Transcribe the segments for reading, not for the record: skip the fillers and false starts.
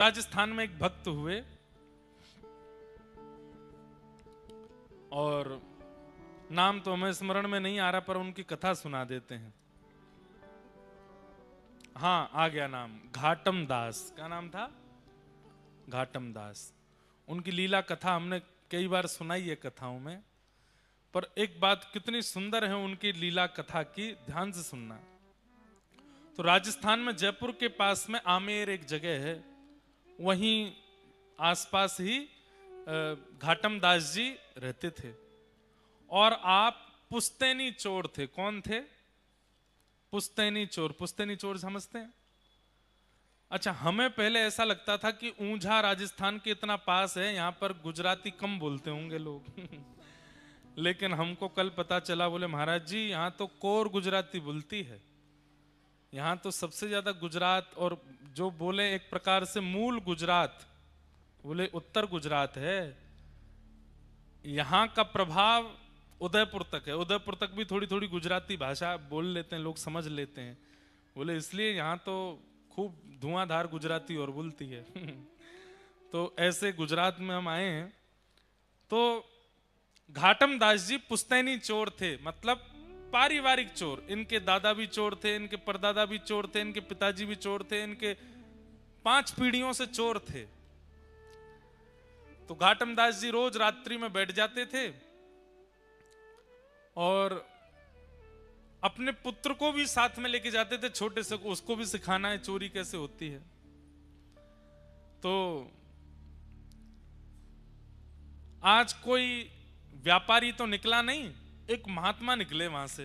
राजस्थान में एक भक्त हुए और नाम तो हमें स्मरण में नहीं आ रहा, पर उनकी कथा सुना देते हैं। हाँ, आ गया नाम, घाटम दास। क्या नाम था? घाटम दास। उनकी लीला कथा हमने कई बार सुनाई है कथाओं में, पर एक बात कितनी सुंदर है उनकी लीला कथा की, ध्यान से सुनना। तो राजस्थान में जयपुर के पास में आमेर एक जगह है, वहीं आसपास ही घाटम दास जी रहते थे। और आप पुश्तैनी चोर थे। कौन थे? पुश्तैनी चोर। पुश्तैनी चोर समझते हैं? अच्छा, हमें पहले ऐसा लगता था कि ऊंझा राजस्थान के इतना पास है, यहां पर गुजराती कम बोलते होंगे लोग लेकिन हमको कल पता चला, बोले महाराज जी यहां तो कोर गुजराती बोलती है, यहां तो सबसे ज्यादा गुजरात, और जो बोले एक प्रकार से मूल गुजरात, बोले उत्तर गुजरात है। यहां का प्रभाव उदयपुर तक है। उदयपुर तक भी थोड़ी थोड़ी गुजराती भाषा बोल लेते हैं लोग, समझ लेते हैं। बोले इसलिए यहां तो खूब धुआंधार गुजराती और बोलती है तो ऐसे गुजरात में हम आए हैं। तो घाटम दास जी पुश्तैनी चोर थे, मतलब पारिवारिक चोर। इनके दादा भी चोर थे, इनके परदादा भी चोर थे, इनके पिताजी भी चोर थे, इनके 5 पीढ़ियों से चोर थे। तो घाटम दास जी रोज रात्रि में बैठ जाते थे और अपने पुत्र को भी साथ में लेके जाते थे, छोटे से, उसको भी सिखाना है चोरी कैसे होती है। तो आज कोई व्यापारी तो निकला नहीं, एक महात्मा निकले वहां से।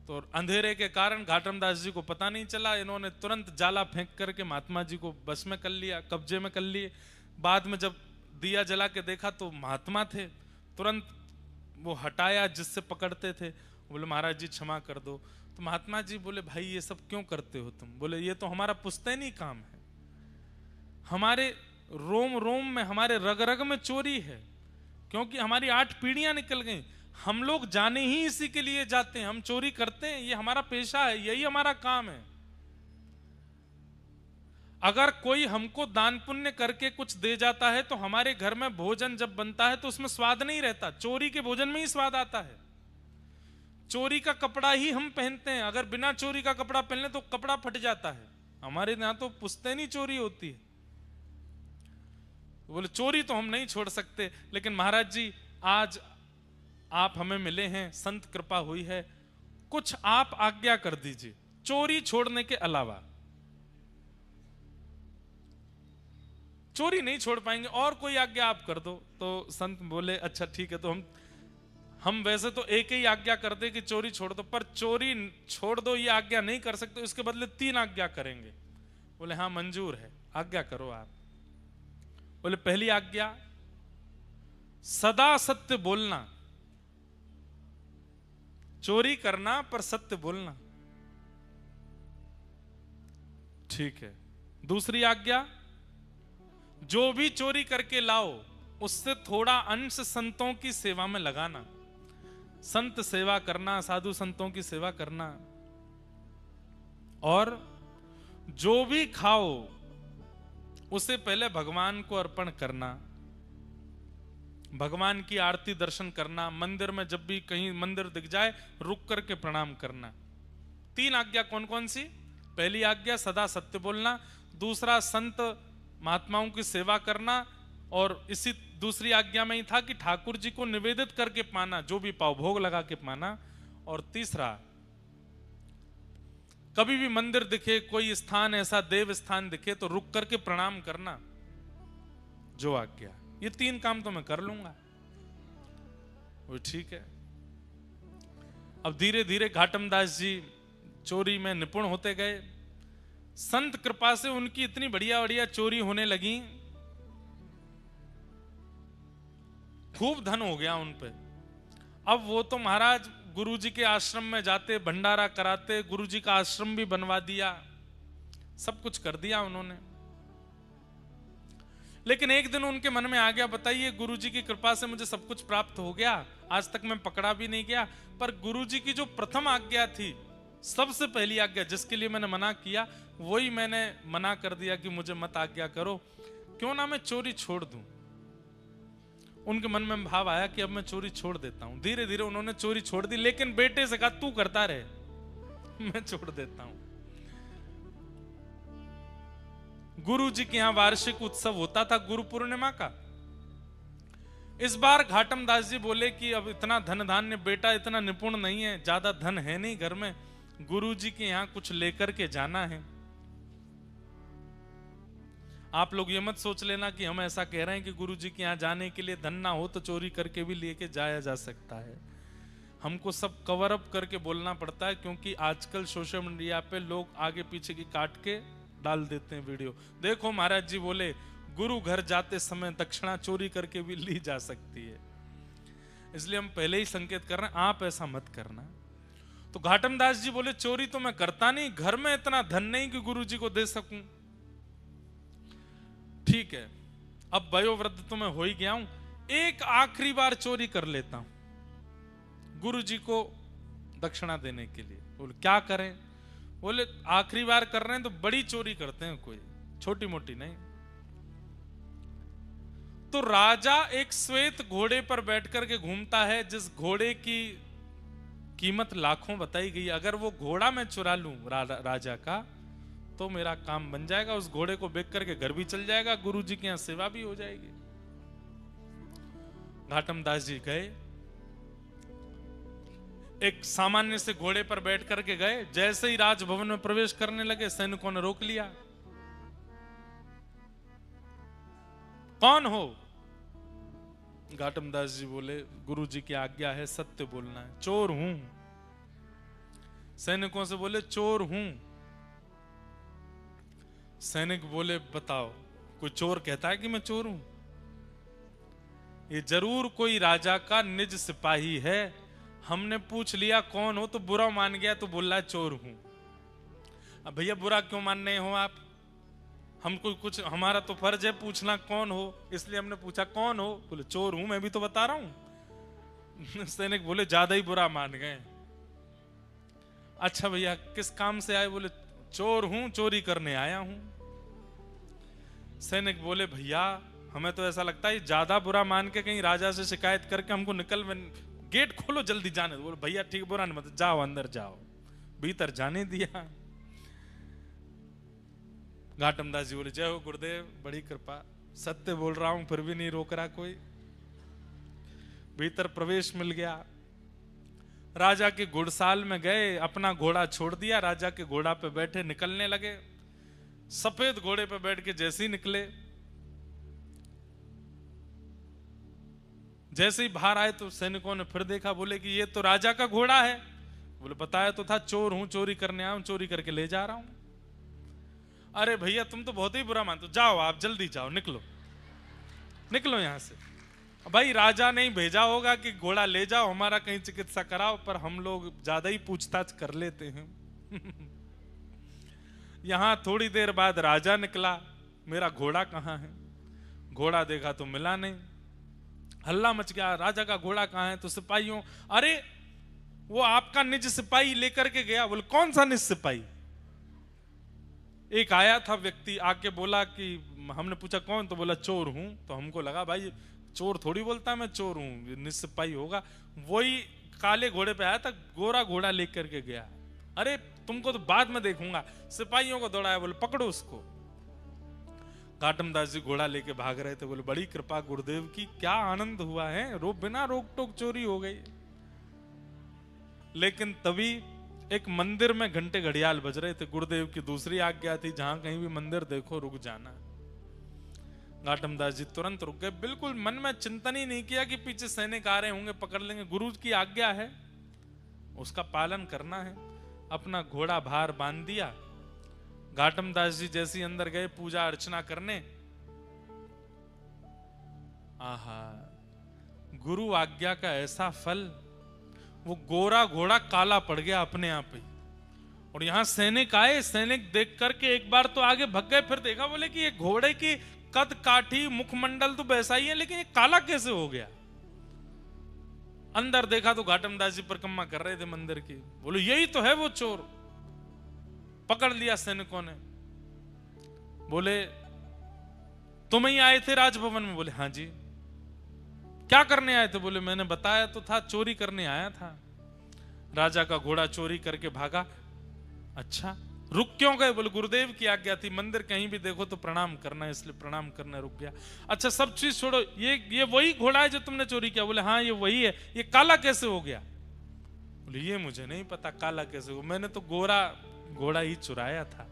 तो अंधेरे के कारण घाटम दास जी को पता नहीं चला, इन्होंने तुरंत जाला फेंक करके महात्मा जी को बस में कर लिया, कब्जे में कर लिए। बाद में जब दिया जला के देखा तो महात्मा थे, तुरंत वो हटाया जिससे पकड़ते थे। बोले महाराज जी क्षमा कर दो। तो महात्मा जी बोले भाई ये सब क्यों करते हो तुम? बोले ये तो हमारा पुश्तैनी काम है, हमारे रोम रोम में, हमारे रग रग में चोरी है, क्योंकि हमारी 8 पीढ़ियां निकल गई। हम लोग जाने ही इसी के लिए जाते हैं, हम चोरी करते हैं, ये हमारा पेशा है, यही हमारा काम है। अगर कोई हमको दान पुण्य करके कुछ दे जाता है तो हमारे घर में भोजन जब बनता है तो उसमें स्वाद नहीं रहता, चोरी के भोजन में ही स्वाद आता है। चोरी का कपड़ा ही हम पहनते हैं, अगर बिना चोरी का कपड़ा पहन ले तो कपड़ा फट जाता है। हमारे यहां तो पुश्तैनी चोरी होती है। बोले चोरी तो हम नहीं छोड़ सकते, लेकिन महाराज जी आज आप हमें मिले हैं, संत कृपा हुई है, कुछ आप आज्ञा कर दीजिए चोरी छोड़ने के अलावा। चोरी नहीं छोड़ पाएंगे, और कोई आज्ञा आप कर दो। तो संत बोले अच्छा ठीक है, तो हम वैसे तो एक ही आज्ञा कर दे कि चोरी छोड़ दो, पर चोरी छोड़ दो ये आज्ञा नहीं कर सकते, इसके बदले 3 आज्ञा करेंगे। बोले हाँ मंजूर है, आज्ञा करो आप। बोले पहली आज्ञा, सदा सत्य बोलना, चोरी करना पर सत्य बोलना। ठीक है। दूसरी आज्ञा, जो भी चोरी करके लाओ उससे थोड़ा अंश संतों की सेवा में लगाना, संत सेवा करना, साधु संतों की सेवा करना। और जो भी खाओ उसे पहले भगवान को अर्पण करना, भगवान की आरती दर्शन करना, मंदिर में जब भी कहीं मंदिर दिख जाए रुक करके प्रणाम करना। 3 आज्ञा कौन कौन सी? पहली आज्ञा सदा सत्य बोलना, दूसरा संत महात्माओं की सेवा करना, और इसी दूसरी आज्ञा में ही था कि ठाकुर जी को निवेदित करके पाना, जो भी पाओ भोग लगा के पाना। और तीसरा, कभी भी मंदिर दिखे, कोई स्थान ऐसा देव स्थान दिखे तो रुक करके प्रणाम करना, जो आज्ञा। ये 3 काम तो मैं कर लूंगा। वो ठीक है। अब धीरे धीरे घाटम दास जी चोरी में निपुण होते गए। संत कृपा से उनकी इतनी बढ़िया बढ़िया चोरी होने लगी, खूब धन हो गया उन पे। अब वो तो महाराज गुरुजी के आश्रम में जाते, भंडारा कराते, गुरुजी का आश्रम भी बनवा दिया, सब कुछ कर दिया उन्होंने। लेकिन एक दिन उनके मन में आ गया, बताइए गुरुजी की कृपा से मुझे सब कुछ प्राप्त हो गया, आज तक मैं पकड़ा भी नहीं गया, पर गुरुजी की जो प्रथम आज्ञा थी सबसे पहली आज्ञा जिसके लिए मैंने मना किया वही मैंने मना कर दिया कि मुझे मत आज्ञा करो, क्यों ना मैं चोरी छोड़ दूं। उनके मन में भाव आया कि अब मैं चोरी छोड़ देता हूं। धीरे धीरे उन्होंने चोरी छोड़ दी, लेकिन बेटे से कहा तू करता रहे, मैं छोड़ देता हूं। गुरु जी के यहां वार्षिक उत्सव होता था गुरु पूर्णिमा का। इस बार घाटम दास जी बोले कि अब इतना धन धान्य, बेटा इतना निपुण नहीं है, ज्यादा धन है नहीं घर में, गुरु जी के यहां कुछ लेकर के जाना है। आप लोग ये मत सोच लेना कि हम ऐसा कह रहे हैं कि गुरु जी के यहां जाने के लिए धन ना हो तो चोरी करके भी लेके जाया जा सकता है। हमको सब कवर अप करके बोलना पड़ता है, क्योंकि आजकल सोशल मीडिया पे लोग आगे पीछे की काट के डाल देते हैं वीडियो। देखो महाराज जी बोले गुरु घर जाते समय दक्षिणा चोरी करके भी ली जा सकती है, इसलिए हम पहले ही संकेत कर रहे हैं आप ऐसा मत करना। तो घाटम दास जी बोले चोरी तो मैं करता नहीं, घर में इतना धन नहीं कि गुरु जी को दे सकूं। ठीक है, अब वयोवृद्ध तो मैं हो ही गया हूं, एक आखिरी बार चोरी कर लेता हूं गुरु जी को दक्षिणा देने के लिए। बोले क्या करें? बोले आखिरी बार कर रहे हैं तो बड़ी चोरी करते हैं, कोई छोटी मोटी नहीं। तो राजा एक श्वेत घोड़े पर बैठकर के घूमता है, जिस घोड़े की कीमत लाखों बताई गई। अगर वो घोड़ा मैं चुरा लूं राजा का तो मेरा काम बन जाएगा, उस घोड़े को बेच करके घर भी चल जाएगा, गुरु जी के यहां सेवा भी हो जाएगी। घाटम दास जी गए, एक सामान्य से घोड़े पर बैठ करके गए। जैसे ही राजभवन में प्रवेश करने लगे सैनिकों ने रोक लिया। कौन हो? घाटम दास जी बोले गुरु जी की आज्ञा है सत्य बोलना है। चोर हूं। सैनिकों से बोले चोर हूं। सैनिक बोले बताओ, कोई चोर कहता है कि मैं चोर हूं? ये जरूर कोई राजा का निज सिपाही है। हमने पूछ लिया कौन हो, तो बुरा मान गया, तो बोल रहा है चोर हूं। अब भैया बुरा क्यों मान रहे हो आप? हमको कुछ, हमारा तो फर्ज है पूछना कौन हो, इसलिए हमने पूछा कौन हो। बोले चोर हूं, मैं भी तो बता रहा हूं। सैनिक बोले ज्यादा ही बुरा मान गए। अच्छा भैया किस काम से आए? बोले चोर हूं, चोरी करने आया हूं। सैनिक बोले भैया हमें तो ऐसा लगता है ज्यादा बुरा मान के कहीं राजा से शिकायत करके हमको गेट खोलो जल्दी जाने दो। बोले भैया ठीक बुरा नहीं मत, जाओ अंदर जाओ। भीतर जाने दिया। घाटम दास जी बोले जय हो गुरुदेव, बड़ी कृपा, सत्य बोल रहा हूं फिर भी नहीं रोक रहा कोई। भीतर प्रवेश मिल गया। राजा के घुड़साल में गए, अपना घोड़ा छोड़ दिया, राजा के घोड़ा पे बैठे निकलने लगे। सफेद घोड़े पे बैठ के जैसे ही निकले, जैसे ही बाहर आए तो सैनिकों ने फिर देखा, बोले कि ये तो राजा का घोड़ा है। बोले बताया तो था चोर हूं, चोरी करने आया हूं, चोरी करके ले जा रहा हूं। अरे भैया तुम तो बहुत ही बुरा मानते हो, जाओ आप जल्दी जाओ, निकलो निकलो यहां से। भाई राजा ने भेजा होगा कि घोड़ा ले जाओ, हमारा कहीं चिकित्सा कराओ, पर हम लोग ज्यादा ही पूछताछ कर लेते हैं। यहां थोड़ी देर बाद राजा निकला, मेरा घोड़ा कहां है? घोड़ा देखा तो मिला नहीं। हल्ला मच गया, राजा का घोड़ा कहां है? तो सिपाहियों, अरे वो आपका निज सिपाही लेकर के गया। बोले कौन सा निज सिपाही? एक आया था व्यक्ति, आके बोला कि हमने पूछा कौन, तो बोला चोर हूं। तो हमको लगा भाई चोर थोड़ी बोलता मैं चोर हूं, निज सिपाही होगा। वही काले घोड़े पे आया था, गोरा घोड़ा लेकर के गया। अरे तुमको तो बाद में देखूंगा। सिपाहियों को दौड़ाया, बोले पकड़ो उसको। घाटम दास जी घोड़ा लेके भाग रहे थे। बोले बड़ी कृपा गुरुदेव की, क्या आनंद हुआ है, बिना रोक टोक चोरी हो गई। लेकिन तभी एक मंदिर में घंटे घड़ियाल बज रहे थे। गुरुदेव की दूसरी आज्ञा थी, जहां कहीं भी मंदिर देखो रुक जाना। घाटम दास जी तुरंत रुक गए, बिल्कुल मन में चिंतन ही नहीं किया कि पीछे सैनिक आ रहे होंगे पकड़ लेंगे। गुरु की आज्ञा है, उसका पालन करना है। अपना घोड़ा बाहर बांध दिया। घाटम दास जी जैसे ही अंदर गए पूजा अर्चना करने, आहा गुरु आज्ञा का ऐसा फल, वो गोरा घोड़ा काला पड़ गया अपने आप ही। और यहां सैनिक आए, सैनिक देख करके एक बार तो आगे भग गए, फिर देखा, बोले कि ये घोड़े की कद, काठी, मुखमंडल तो वैसा ही है, लेकिन ये काला कैसे हो गया? बोले चोर हूं, चोरी करने आया हूं। अरे तुमको तो बाद में देखूंगा। सिपाहियों को दौड़ाया, बोले पकड़ो उसको। घाटम दास जी घोड़ा लेके भाग रहे थे। बोले बड़ी कृपा गुरुदेव की, क्या आनंद हुआ है, बिना रोक टोक चोरी हो गई। लेकिन तभी एक मंदिर में घंटे घड़ियाल बज रहे थे। गुरुदेव की दूसरी आज्ञा थी, जहां कहीं भी मंदिर देखो रुक जाना। घाटम दास जी तुरंत रुक गए, बिल्कुल मन में चिंतन ही नहीं किया कि पीछे सैनिक आ रहे होंगे पकड़ लेंगे। गुरु की आज्ञा है, उसका पालन करना है। अपना घोड़ा बाहर बांध दिया। अंदर देखा तो घाटम दास जी परिक्रमा कर रहे थे मंदिर की। बोले यही तो है वो चोर। पकड़ लिया सैनिकों ने। बोले तुम ही आए थे राजभवन में? बोले हाँ जी। क्या करने आए थे? बोले मैंने बताया तो था, चोरी करने आया था। राजा का घोड़ा चोरी करके भागा। अच्छा, रुक क्यों गए? बोले गुरुदेव की आज्ञा थी, मंदिर कहीं भी देखो तो प्रणाम करना, इसलिए प्रणाम करने रुक गया। अच्छा सब चीज छोड़ो, ये वही घोड़ा है जो तुमने चोरी किया? बोले हाँ ये वही है। ये काला कैसे हो गया? बोले ये मुझे नहीं पता काला कैसे हो, मैंने तो गोरा घोड़ा ही चुराया था,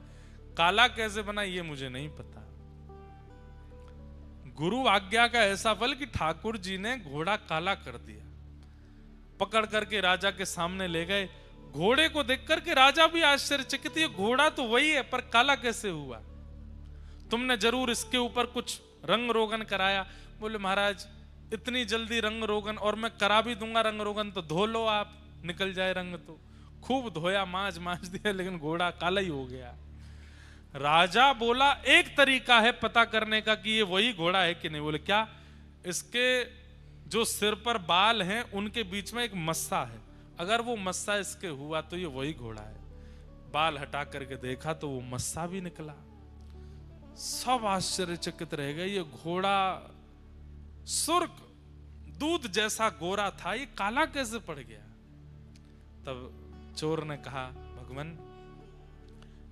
काला कैसे बना ये मुझे नहीं पता। गुरु आज्ञा का ऐसा फल कि ठाकुर जी ने घोड़ा काला कर दिया। पकड़ करके राजा के सामने ले गए। घोड़े को देख करके राजा भी आश्चर्यचकित, ये घोड़ा तो वही है पर काला कैसे हुआ? तुमने जरूर इसके ऊपर कुछ रंग रोगन कराया। बोले महाराज इतनी जल्दी रंग रोगन, और मैं करा भी दूंगा रंग रोगन तो धो लो आप, निकल जाए रंग। तो खूब धोया, मांज दिया, लेकिन घोड़ा काला ही हो गया। राजा बोला एक तरीका है पता करने का कि ये वही घोड़ा है कि नहीं। बोले क्या? इसके जो सिर पर बाल हैं उनके बीच में एक मस्सा है, अगर वो मस्सा इसके हुआ तो ये वही घोड़ा है। बाल हटा करके देखा तो वो मस्सा भी निकला। सब आश्चर्यचकित रह गए, ये घोड़ा सुर्ख दूध जैसा गोरा था, ये काला कैसे पड़ गया? तब चोर ने कहा भगवान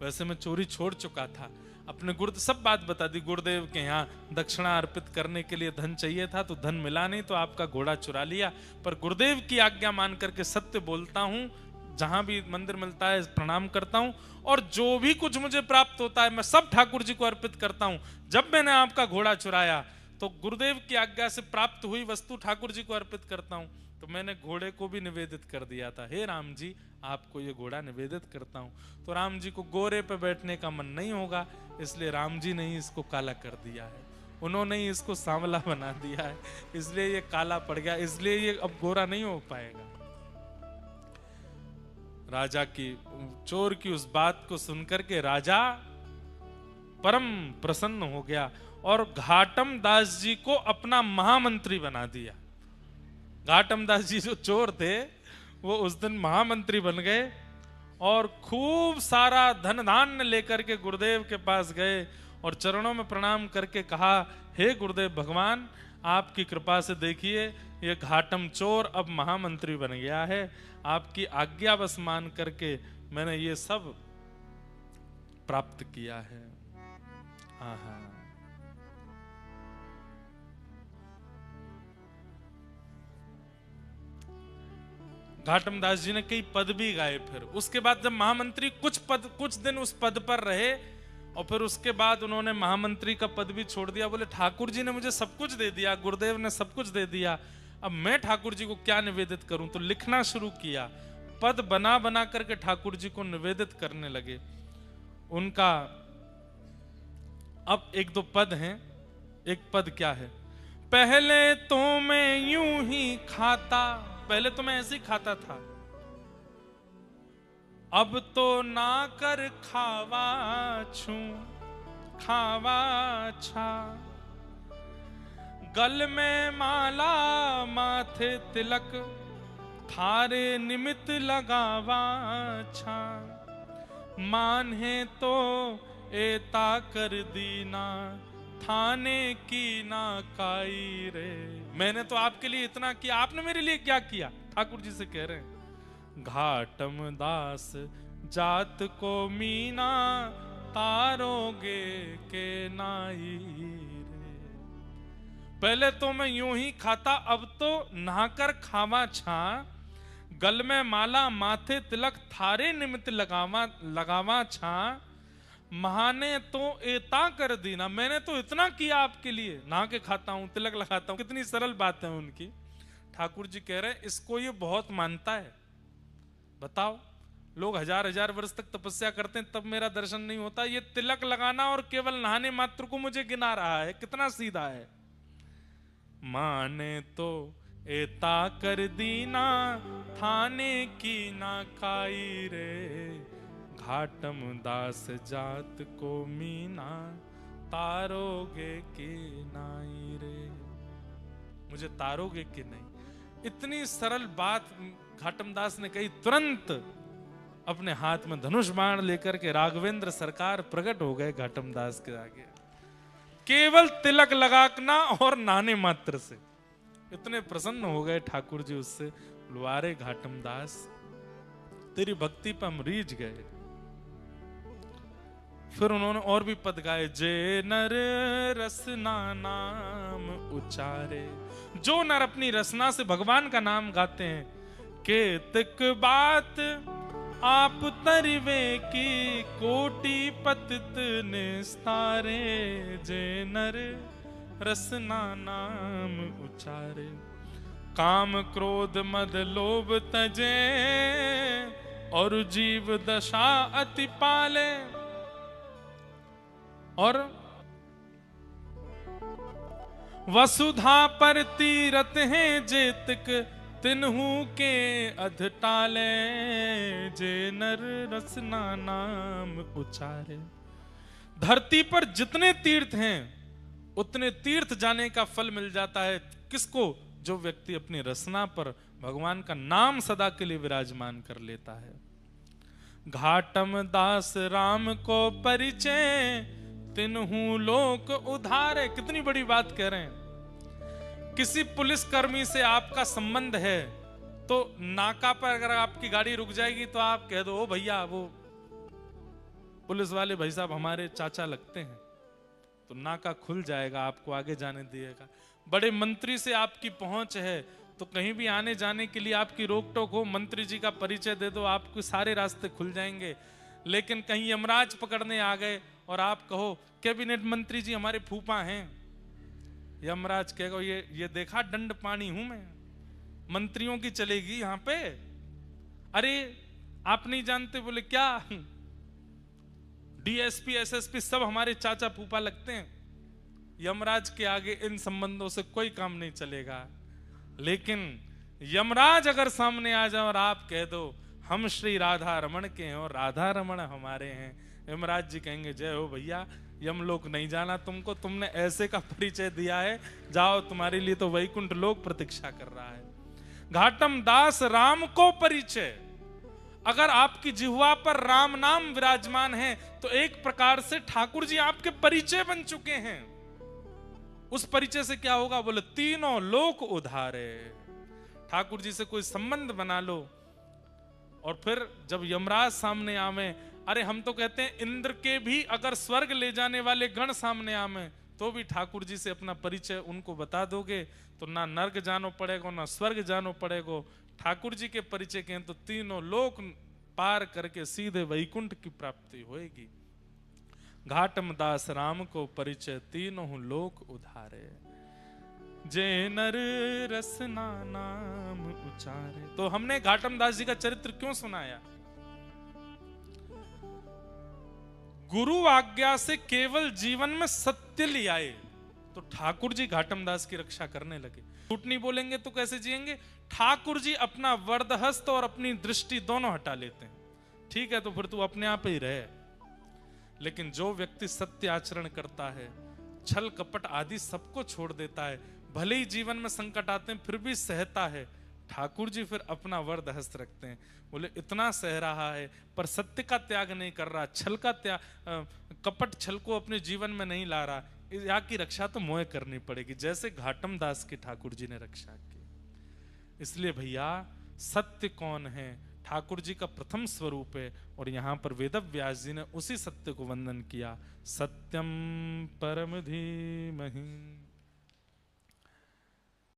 वैसे मैं चोरी छोड़ चुका था, अपने गुरुदेव सब बात बता दी। गुरुदेव के यहाँ दक्षिणा अर्पित करने के लिए धन चाहिए था, तो धन मिला नहीं तो आपका घोड़ा चुरा लिया, पर गुरुदेव की आज्ञा मान करके सत्य बोलता हूँ, जहां भी मंदिर मिलता है प्रणाम करता हूँ, और जो भी कुछ मुझे प्राप्त होता है मैं सब ठाकुर जी को अर्पित करता हूँ। जब मैंने आपका घोड़ा चुराया तो गुरुदेव की आज्ञा से प्राप्त हुई वस्तु ठाकुर जी को अर्पित करता हूँ, तो मैंने घोड़े को भी निवेदित कर दिया था। हे राम जी आपको ये घोड़ा निवेदित करता हूँ। तो राम जी को गोरे पे बैठने का मन नहीं होगा, इसलिए राम जी ने ही इसको काला कर दिया है, उन्होंने ही इसको सांवला बना दिया है, इसलिए ये काला पड़ गया, इसलिए ये अब गोरा नहीं हो पाएगा। राजा की चोर की उस बात को सुनकर के राजा परम प्रसन्न हो गया और घाटम दास जी को अपना महामंत्री बना दिया। घाटम दास जी जो चोर थे वो उस दिन महामंत्री बन गए और खूब सारा धन धान्य लेकर के गुरुदेव के पास गए और चरणों में प्रणाम करके कहा, हे गुरुदेव भगवान आपकी कृपा से देखिए ये घाटम चोर अब महामंत्री बन गया है, आपकी आज्ञा बस मान करके मैंने ये सब प्राप्त किया है। आहा। घाटम दास जी ने कई पद भी गाए। फिर उसके बाद जब महामंत्री कुछ दिन उस पद पर रहे और फिर उसके बाद उन्होंने महामंत्री का पद भी छोड़ दिया। बोले ठाकुर जी ने मुझे सब कुछ दे दिया, गुरुदेव ने सब कुछ दे दिया, अब मैं ठाकुर जी को क्या निवेदित करूं? तो लिखना शुरू किया, पद बना बना करके ठाकुर जी को निवेदित करने लगे। उनका अब एक दो पद हैं। एक पद क्या है? पहले तो मैं यूं ही खाता, पहले तो मैं ऐसे ही खाता था, अब तो ना कर खावा छू खावा छा, गल में माला माथे तिलक थारे निमित्त लगावा छा, मान है तो एता कर दीना थाने की ना काई रे। मैंने तो आपके लिए इतना किया, आपने मेरे लिए क्या किया? ठाकुर जी से कह रहे हैं, घाटम दास जात को मीना तारोगे के नाई रे। पहले तो मैं यूं ही खाता, अब तो नहाकर खावा छा, गल में माला माथे तिलक थारे निमित्त लगावा छा, महाने तो एता कर दीना, मैंने तो इतना किया आपके लिए, नहा के खाता हूं तिलक लगाता हूं। कितनी सरल बात है उनकी। ठाकुर जी कह रहे हैं इसको ये बहुत मानता है। बताओ लोग हजार हजार वर्ष तक तपस्या करते हैं तब मेरा दर्शन नहीं होता, ये तिलक लगाना और केवल नहाने मात्र को मुझे गिना रहा है, कितना सीधा है। माने तो एता कर दीना थाने की ना खाई रे, घाटम दास जात को मीना तारोगे कि नाई रे। मुझे तारोगे कि नहीं? इतनी सरल बात घाटम दास ने कही, तुरंत अपने हाथ में धनुष बाण लेकर के राघवेंद्र सरकार प्रकट हो गए घाटम दास के आगे। केवल तिलक लगाना और नहाने मात्र से इतने प्रसन्न हो गए ठाकुर जी उससे। लुआरे घाटम दास, तेरी भक्ति पर हम रीझ गए। फिर उन्होंने और भी पद गाए, जे नर रसना नाम उचारे। जो नर अपनी रसना से भगवान का नाम गाते हैं, केतक बात आप तरिवे की कोटि पतित निस्तारे। जे नर रसना नाम उचारे, काम क्रोध मद लोभ तजे और जीव दशा अति पाले। और वसुधा पर तीरथ हैं जेतक तिन्हू के अधटाले। जे नर रसना नाम उचारे। धरती पर जितने तीर्थ हैं उतने तीर्थ जाने का फल मिल जाता है किसको? जो व्यक्ति अपनी रसना पर भगवान का नाम सदा के लिए विराजमान कर लेता है। घाटम दास राम को परिचय तिन्हू लोक उधारे। कितनी बड़ी बात कह रहे हैं। किसी पुलिस कर्मी से आपका संबंध है तो नाका पर अगर आपकी गाड़ी रुक जाएगी तो आप कह दो, ओ भैया वो पुलिस वाले भाई साहब हमारे चाचा लगते हैं, तो नाका खुल जाएगा, आपको आगे जाने दिएगा। बड़े मंत्री से आपकी पहुंच है तो कहीं भी आने जाने के लिए आपकी रोक टोक हो, मंत्री जी का परिचय दे दो, आपको सारे रास्ते खुल जाएंगे। लेकिन कहीं यमराज पकड़ने आ गए और आप कहो कैबिनेट मंत्री जी हमारे फूफा हैं, यमराज कहेगा ये देखा दंड पानी हूं मैं, मंत्रियों की चलेगी यहां पे। अरे आप नहीं जानते? बोले क्या? डीएसपी एसएसपी सब हमारे चाचा फूफा लगते हैं। यमराज के आगे इन संबंधों से कोई काम नहीं चलेगा। लेकिन यमराज अगर सामने आ जाए और आप कह दो हम श्री राधा रमण के हैं और राधा रमण हमारे हैं, यमराज जी कहेंगे जय हो भैया, यमलोक नहीं जाना तुमको, तुमने ऐसे का परिचय दिया है, जाओ तुम्हारे लिए तो वैकुंठ लोक प्रतीक्षा कर रहा है। घाटम दास राम को परिचय। अगर आपकी जिह्वा पर राम नाम विराजमान है तो एक प्रकार से ठाकुर जी आपके परिचय बन चुके हैं। उस परिचय से क्या होगा? बोले तीनों लोक उधारे। ठाकुर जी से कोई संबंध बना लो और फिर जब यमराज सामने आवे, अरे हम तो कहते हैं इंद्र के भी अगर स्वर्ग ले जाने वाले गण सामने आवे तो भी ठाकुर जी से अपना परिचय उनको बता दोगे तो ना नर्क जानो पड़ेगा ना स्वर्ग जानो पड़ेगा। ठाकुर जी के परिचय के तो तीनों लोक पार करके सीधे वैकुंठ की प्राप्ति होएगी। घाटम दास राम को परिचय तीनों लोक उधारे। जे नर रसना नाम उचारे। तो हमने घाटम दास जी का चरित्र क्यों सुनाया? गुरु आज्ञा से केवल जीवन में सत्य ले आए तो ठाकुर जी घाटम दास की रक्षा करने लगे। झूठ नहीं बोलेंगे तो कैसे जिएंगे? ठाकुर जी अपना वरदहस्त और अपनी दृष्टि दोनों हटा लेते हैं। ठीक है तो फिर तू अपने आप ही रहे। लेकिन जो व्यक्ति सत्य आचरण करता है, छल कपट आदि सबको छोड़ देता है, भले ही जीवन में संकट आते हैं फिर भी सहता है, ठाकुर जी फिर अपना वरदहस्त रखते हैं। बोले इतना सह रहा है पर सत्य का त्याग नहीं कर रहा, छल का त्याग, कपट छल को अपने जीवन में नहीं ला रहा, यहाँ की रक्षा तो मोह करनी पड़ेगी, जैसे घाटम दास की ठाकुर जी ने रक्षा की। इसलिए भैया सत्य कौन है? ठाकुर जी का प्रथम स्वरूप है और यहाँ पर वेदव्यास जी ने उसी सत्य को वंदन किया। सत्यम परम धीमहि।